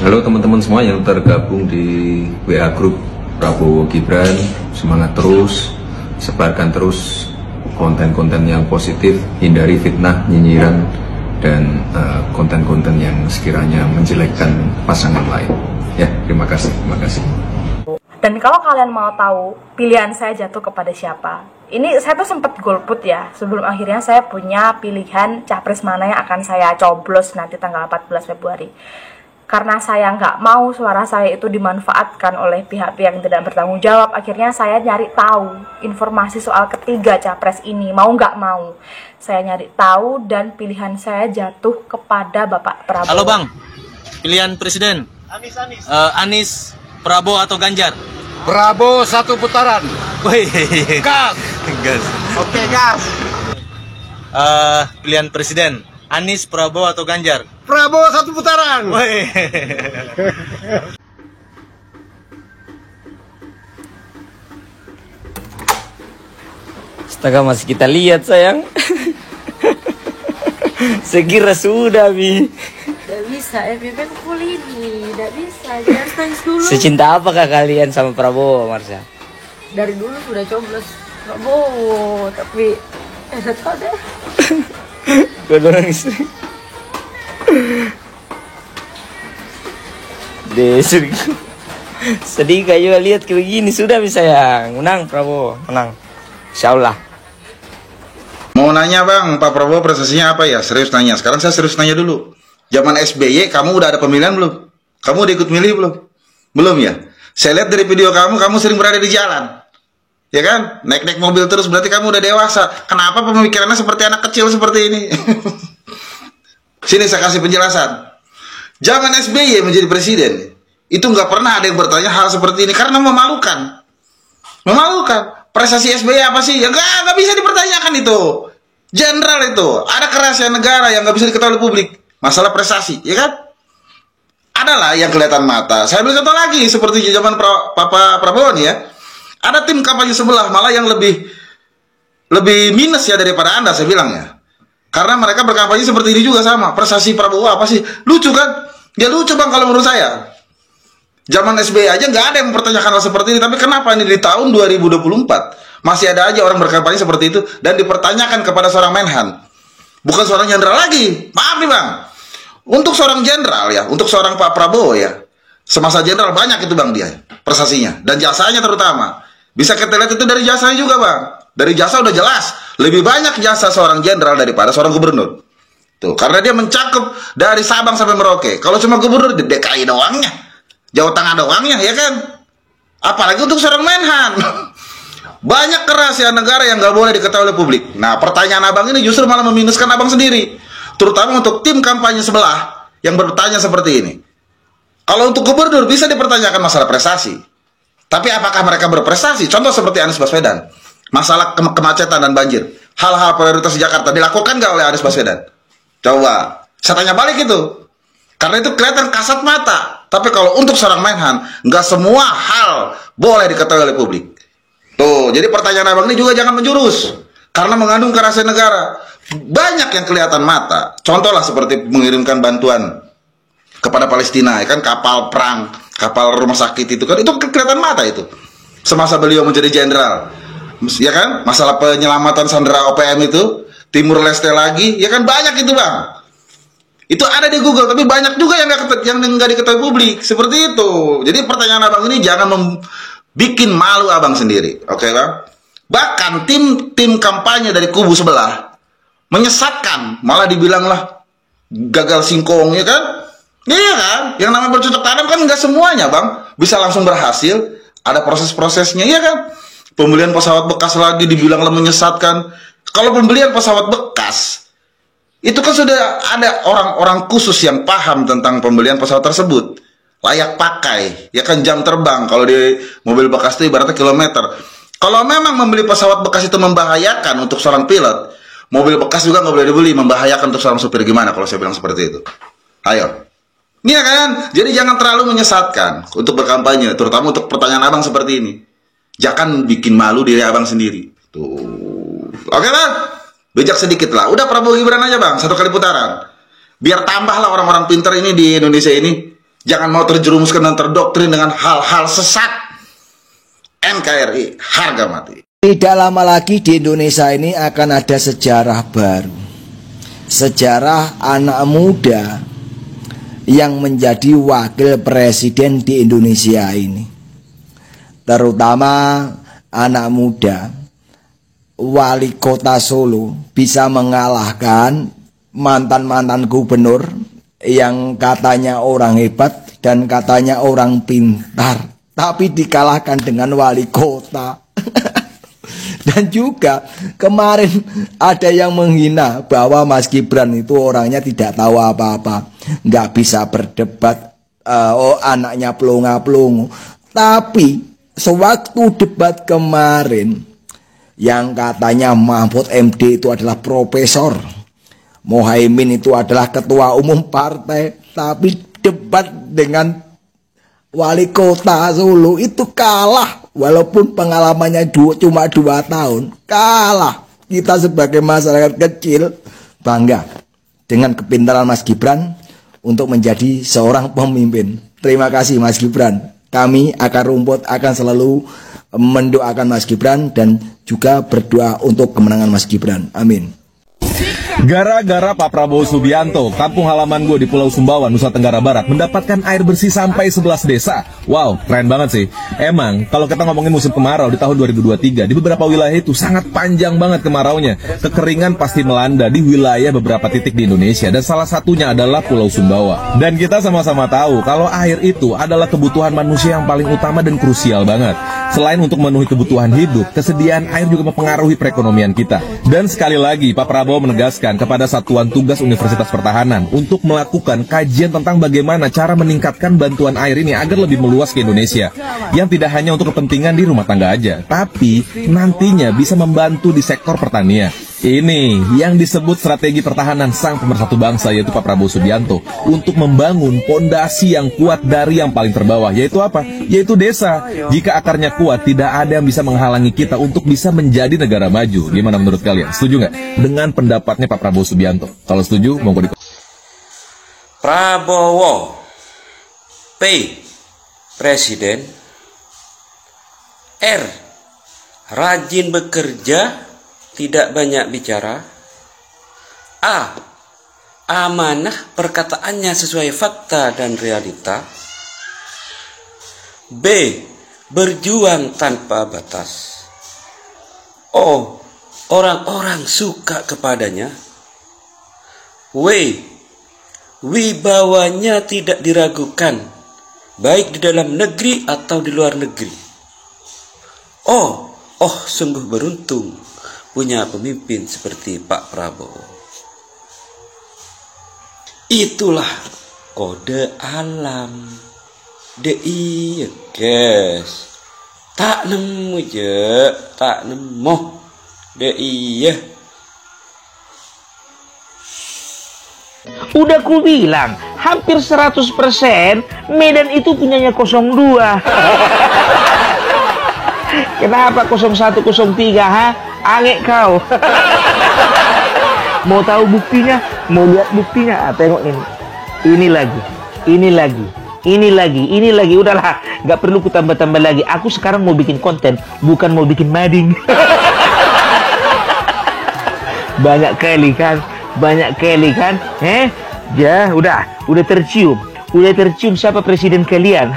Halo teman-teman semua yang tergabung di WA Group Prabowo Gibran, semangat terus, sebarkan terus konten-konten yang positif, hindari fitnah, nyinyiran, dan konten-konten yang sekiranya menjelekkan pasangan lain. Ya, terima kasih. Dan kalau kalian mau tahu pilihan saya jatuh kepada siapa, ini saya tuh sempat golput ya, sebelum akhirnya saya punya pilihan capres mana yang akan saya coblos nanti tanggal 14 Februari. Karena saya nggak mau suara saya itu dimanfaatkan oleh pihak-pihak yang tidak bertanggung jawab, akhirnya saya nyari tahu informasi soal ketiga capres ini, mau nggak mau. Saya nyari tahu dan pilihan saya jatuh kepada Bapak Prabowo. Halo Bang, pilihan presiden Anies, Prabowo atau Ganjar? Prabowo satu putaran. Wih, Gas. gas. Oke, gas. Pilihan presiden Anies, Prabowo atau Ganjar? Prabowo satu putaran. Wih. Astaga, masih kita lihat sayang. Sekira sudah Mi. Tidak bisa, FBB pukul ini. Tidak bisa, dia harus nangis dulu. Secinta apakah kalian sama Prabowo, Marsha? Dari dulu sudah coblos Prabowo, tapi tidak tahu deh. Gue nangis. Sedih kayak lihat kayak begini sudah bisa sayang. Menang Prabowo, menang. Insyaallah. Mau nanya Bang, Pak Prabowo prestasinya apa ya? Serius nanya. Sekarang saya serius nanya dulu. Zaman SBY kamu udah ada pemilihan belum? Kamu udah ikut milih belum? Belum ya? Saya lihat dari video kamu sering berada di jalan. Ya kan? Naik-naik mobil terus, berarti kamu udah dewasa. Kenapa pemikirannya seperti anak kecil seperti ini? Sini saya kasih penjelasan. Zaman SBY menjadi presiden, itu nggak pernah ada yang bertanya hal seperti ini karena memalukan. Memalukan. Prestasi SBY apa sih? Ya nggak bisa dipertanyakan itu. Jenderal itu, ada kerahasiaan negara yang nggak bisa diketahui oleh publik. Masalah prestasi, ya kan? Adalah yang kelihatan mata. Saya ambil contoh lagi, seperti zaman Pak Prabowo nih ya. Ada tim kampanye sebelah malah yang lebih minus ya daripada Anda, saya bilang ya. Karena mereka berkampanye seperti ini juga sama. Prestasi Prabowo apa sih? Lucu kan? Ya lucu Bang kalau menurut saya. Zaman SBY aja nggak ada yang mempertanyakan hal seperti ini. Tapi kenapa ini di tahun 2024 masih ada aja orang berkampanye seperti itu dan dipertanyakan kepada seorang Menhan, bukan seorang jenderal lagi. Maaf nih Bang. Untuk seorang jenderal ya, untuk seorang Pak Prabowo ya, semasa jenderal banyak itu Bang dia prestasinya dan jasanya terutama. Bisa kita lihat itu dari jasanya juga Bang. Dari jasa udah jelas lebih banyak jasa seorang jenderal daripada seorang gubernur. Tuh, karena dia mencakup dari Sabang sampai Merauke. Kalau cuma gubernur di DKI doangnya, Jawa Tengah doangnya, ya kan? Apalagi untuk seorang Menhan. Banyak kerahasiaan negara yang nggak boleh diketahui oleh publik. Nah, pertanyaan Abang ini justru malah meminuskan Abang sendiri. Terutama untuk tim kampanye sebelah yang bertanya seperti ini. Kalau untuk gubernur bisa dipertanyakan masalah prestasi. Tapi apakah mereka berprestasi? Contoh seperti Anies Baswedan. Masalah kemacetan dan banjir. Hal-hal prioritas Jakarta dilakukan nggak oleh Anies Baswedan? Coba. Saya tanya balik itu. Karena itu kelihatan kasat mata. Tapi kalau untuk seorang Menhan, nggak semua hal boleh diketahui oleh publik. Tuh, jadi pertanyaan Abang ini juga jangan menjurus. Karena mengandung kerahasiaan negara. Banyak yang kelihatan mata. Contoh lah seperti mengirimkan bantuan kepada Palestina, ya kan, kapal perang, kapal rumah sakit itu kan, itu kelihatan mata itu. Semasa beliau menjadi jenderal, ya kan, masalah penyelamatan sandera OPM itu, Timur Leste lagi, ya kan banyak itu Bang. Itu ada di Google, tapi banyak juga yang nggak diketahui publik, seperti itu. Jadi pertanyaan Abang ini jangan bikin malu Abang sendiri, oke Bang? Bahkan tim kampanye dari kubu sebelah menyesatkan, malah dibilang lah gagal singkong, ya kan? Iya kan? Yang namanya bercocok tanam kan nggak semuanya Bang bisa langsung berhasil. Ada proses-prosesnya, ya kan? Pembelian pesawat bekas lagi dibilang menyesatkan. Kalau pembelian pesawat bekas itu kan sudah ada orang-orang khusus yang paham tentang pembelian pesawat tersebut. Layak pakai, ya kan, jam terbang. Kalau di mobil bekas itu ibaratnya kilometer. Kalau memang membeli pesawat bekas itu membahayakan untuk seorang pilot, mobil bekas juga nggak boleh dibeli, membahayakan untuk seorang supir. Gimana kalau saya bilang seperti itu? Ayo. Iya kan? Jadi jangan terlalu menyesatkan untuk berkampanye, terutama untuk pertanyaan Abang seperti ini. Jangan bikin malu diri Abang sendiri. Tuh. Oke Bang? Bijak sedikit lah. Udah Prabowo Gibran aja Bang, 1 kali putaran. Biar tambahlah orang-orang pintar ini di Indonesia ini. Jangan mau terjerumuskan dan terdoktrin dengan hal-hal sesat. NKRI harga mati. Tidak lama lagi di Indonesia ini akan ada sejarah baru. Sejarah anak muda yang menjadi wakil presiden di Indonesia ini. Terutama anak muda wali kota Solo bisa mengalahkan mantan-mantan gubernur yang katanya orang hebat dan katanya orang pintar, tapi dikalahkan dengan wali kota. Dan juga kemarin ada yang menghina bahwa Mas Gibran itu orangnya tidak tahu apa-apa, nggak bisa berdebat, anaknya pelongo-pelongo. Tapi sewaktu debat kemarin, yang katanya Mahfud MD itu adalah profesor, Mohaimin itu adalah ketua umum partai, tapi debat dengan wali kota Solo itu kalah. Walaupun pengalamannya cuma 2 tahun, kalah. Kita sebagai masyarakat kecil bangga dengan kepintaran Mas Gibran untuk menjadi seorang pemimpin. Terima kasih Mas Gibran. Kami Akar Rumput akan selalu mendoakan Mas Gibran dan juga berdoa untuk kemenangan Mas Gibran. Amin. Gara-gara Pak Prabowo Subianto, kampung halaman gue di Pulau Sumbawa, Nusa Tenggara Barat, mendapatkan air bersih sampai 11 desa. Wow, keren banget sih. Emang, kalau kita ngomongin musim kemarau di tahun 2023, di beberapa wilayah itu sangat panjang banget kemaraunya. Kekeringan pasti melanda di wilayah beberapa titik di Indonesia, dan salah satunya adalah Pulau Sumbawa. Dan kita sama-sama tahu, kalau air itu adalah kebutuhan manusia yang paling utama dan krusial banget. Selain untuk memenuhi kebutuhan hidup, kesediaan air juga mempengaruhi perekonomian kita. Dan sekali lagi, Pak Prabowo menegaskan kepada Satuan Tugas Universitas Pertahanan untuk melakukan kajian tentang bagaimana cara meningkatkan bantuan air ini agar lebih meluas ke Indonesia, yang tidak hanya untuk kepentingan di rumah tangga aja, tapi nantinya bisa membantu di sektor pertanian. Ini yang disebut strategi pertahanan sang pemersatu bangsa, yaitu Pak Prabowo Subianto, untuk membangun pondasi yang kuat dari yang paling terbawah, yaitu apa? Yaitu desa. Jika akarnya kuat, tidak ada yang bisa menghalangi kita untuk bisa menjadi negara maju. Gimana menurut kalian? Setuju nggak dengan pendapatnya Pak Prabowo Subianto? Kalau setuju, monggo di Prabowo P. Presiden. R. Rajin bekerja, tidak banyak bicara. A. Amanah, perkataannya sesuai fakta dan realita. B. Berjuang tanpa batas. O. Orang-orang suka kepadanya. W. Wibawanya tidak diragukan, baik di dalam negeri atau di luar negeri. Oh, sungguh beruntung punya pemimpin seperti Pak Prabowo. Itulah kode alam. Iya guys, tak nemu je, tak nemu. Iya. Udah ku bilang, hampir 100% Medan itu punyanya 02. Kenapa 0103, ha? Angek kau. Mau tahu buktinya? Mau lihat buktinya? Tengok ini. Ini lagi. Udahlah, nggak perlu ku tambah-tambah lagi. Aku sekarang mau bikin konten, bukan mau bikin mading. Banyak kali kan? Ya, udah tercium siapa presiden kalian.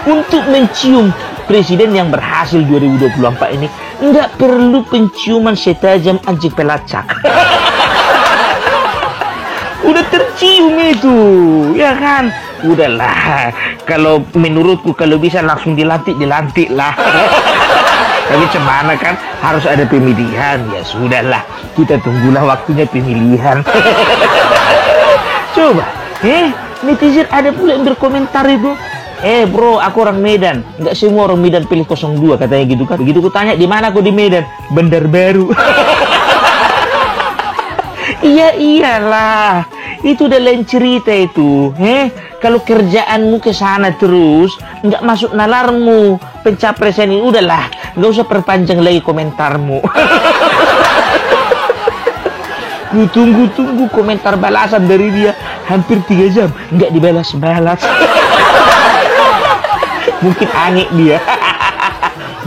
Untuk mencium presiden yang berhasil 2024 ini, nggak perlu penciuman setajam anjing pelacak. Udah tercium itu, ya kan? Udahlah, kalau menurutku kalau bisa langsung dilantik lah. Tapi cemana kan, harus ada pemilihan. Ya sudahlah, kita tunggulah waktunya pemilihan. Coba, netizen ada pula yang berkomentar itu. Bro, aku orang Medan. Nggak semua orang Medan pilih 02, katanya gitu kan. Begitu ku tanya, di mana aku di Medan? Bandar Baru. Iyalah, itu udah lain cerita itu. Kalau kerjaanmu ke sana terus, nggak masuk nalarmu pencapresan ini, udahlah, nggak usah perpanjang lagi komentarmu. Ku tunggu komentar balasan dari dia hampir 3 jam, nggak dibalas-balas. Mungkin angin dia.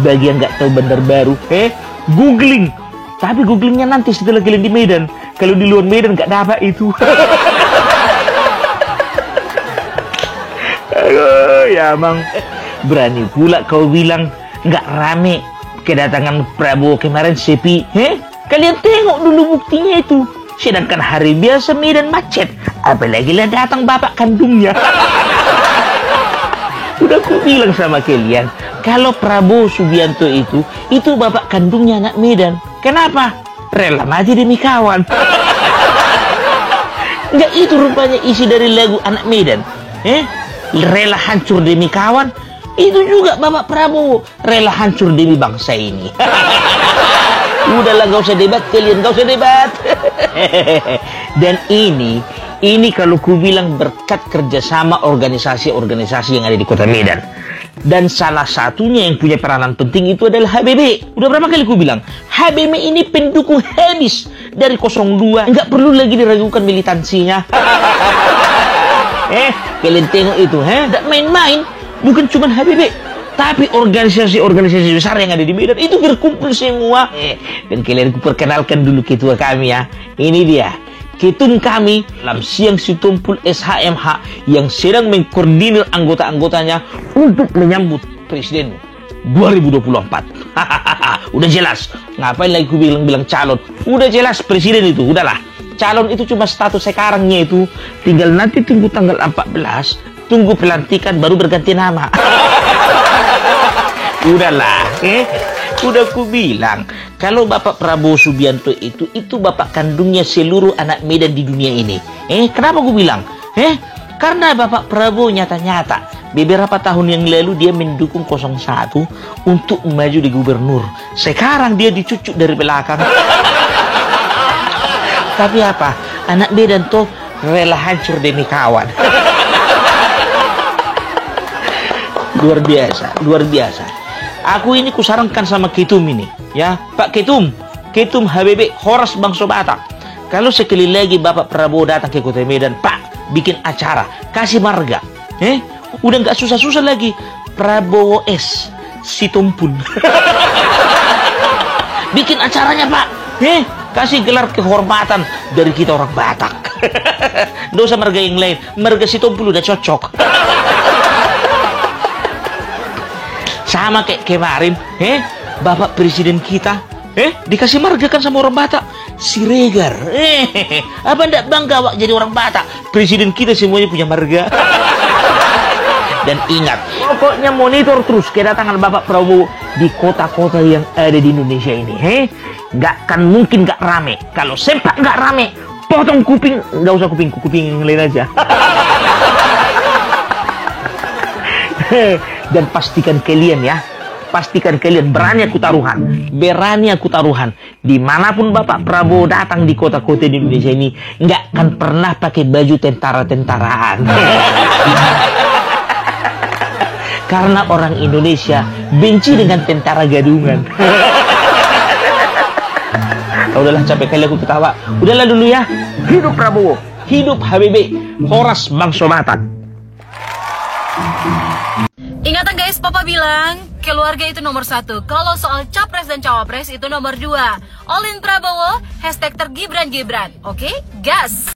Bagi yang nggak tahu Bandar Baru, googling. Tapi googlingnya nanti setelah kalian di Medan. Kalau di luar Medan nggak dapat itu. Aduh, ya Mang. Berani pula kau bilang nggak rame kedatangan Prabowo kemarin sepi. Kalian tengok dulu buktinya itu. Sedangkan hari biasa Medan macet. Apalagi lah datang bapak kandungnya. Udah aku bilang sama kalian, kalau Prabowo Subianto itu bapak kandungnya anak Medan. Kenapa? Rela mati demi kawan. Enggak itu rupanya isi dari lagu anak Medan. Rela hancur demi kawan. Itu juga bapak Prabowo, rela hancur demi bangsa ini. Udahlah, gak usah debat kalian, gak usah debat. Dan ini kalau ku bilang berkat kerjasama organisasi-organisasi yang ada di kota Medan. Dan salah satunya yang punya peranan penting itu adalah HBB. Udah berapa kali ku bilang, HBB ini pendukung habis dari 02. Nggak perlu lagi diragukan militansinya. Kalian tengok itu, nggak main-main. Bukan cuma HBB, tapi organisasi-organisasi besar yang ada di Medan itu berkumpul semua. Dan kalian ku perkenalkan dulu ketua kami ya. Ini dia, ketum kami dalam siang Situmpul SHMH yang sedang mengkoordinir anggota-anggotanya untuk menyambut Presiden 2024. Udah jelas, ngapain lagi ku bilang calon? Udah jelas Presiden itu, udahlah. Calon itu cuma status sekarangnya itu, tinggal nanti tunggu tanggal 14, tunggu pelantikan baru berganti nama. Udahlah, udah ku bilang kalau Bapak Prabowo Subianto itu bapak kandungnya seluruh anak Medan di dunia ini. Kenapa ku bilang? Karena Bapak Prabowo nyata-nyata beberapa tahun yang lalu dia mendukung 01 untuk maju di gubernur. Sekarang dia dicucuk dari belakang. Tapi apa? Anak Medan tuh rela hancur demi kawan. Luar biasa, luar biasa. Aku ini kusarankan sama Ketum ini, ya Pak Ketum HBB Horas Bangso Batak. Kalau sekali lagi Bapak Prabowo datang ke kota Medan, Pak, bikin acara, kasih marga, udah nggak susah-susah lagi. Prabowo S Situmpul. Bikin acaranya Pak, kasih gelar kehormatan dari kita orang Batak. Nggak usah marga yang lain, marga Situmpul udah cocok. Sama kayak kemarin, Bapak Presiden kita, dikasih marga kan sama orang Batak, Siregar. Apa ndak bangga Wak jadi orang Batak? Presiden kita semuanya punya marga. Dan ingat, pokoknya monitor terus kedatangan Bapak Prabowo di kota-kota yang ada di Indonesia ini. Nggak akan mungkin nggak rame. Kalau sempat nggak rame, potong kuping, nggak usah kuping yang lain aja. Dan pastikan kalian berani aku taruhan, dimanapun Bapak Prabowo datang di kota-kota di Indonesia ini nggak akan pernah pakai baju tentara-tentaraan. Karena orang Indonesia benci dengan tentara gadungan. Udahlah, capek kali aku ketawa. Udahlah dulu ya. Hidup Prabowo, hidup HBB Horas Bangso Batak. Ingatan guys, Papa bilang keluarga itu nomor 1. Kalau soal capres dan cawapres itu nomor 2. All in Prabowo, #tergibran-gibran. Oke, gas.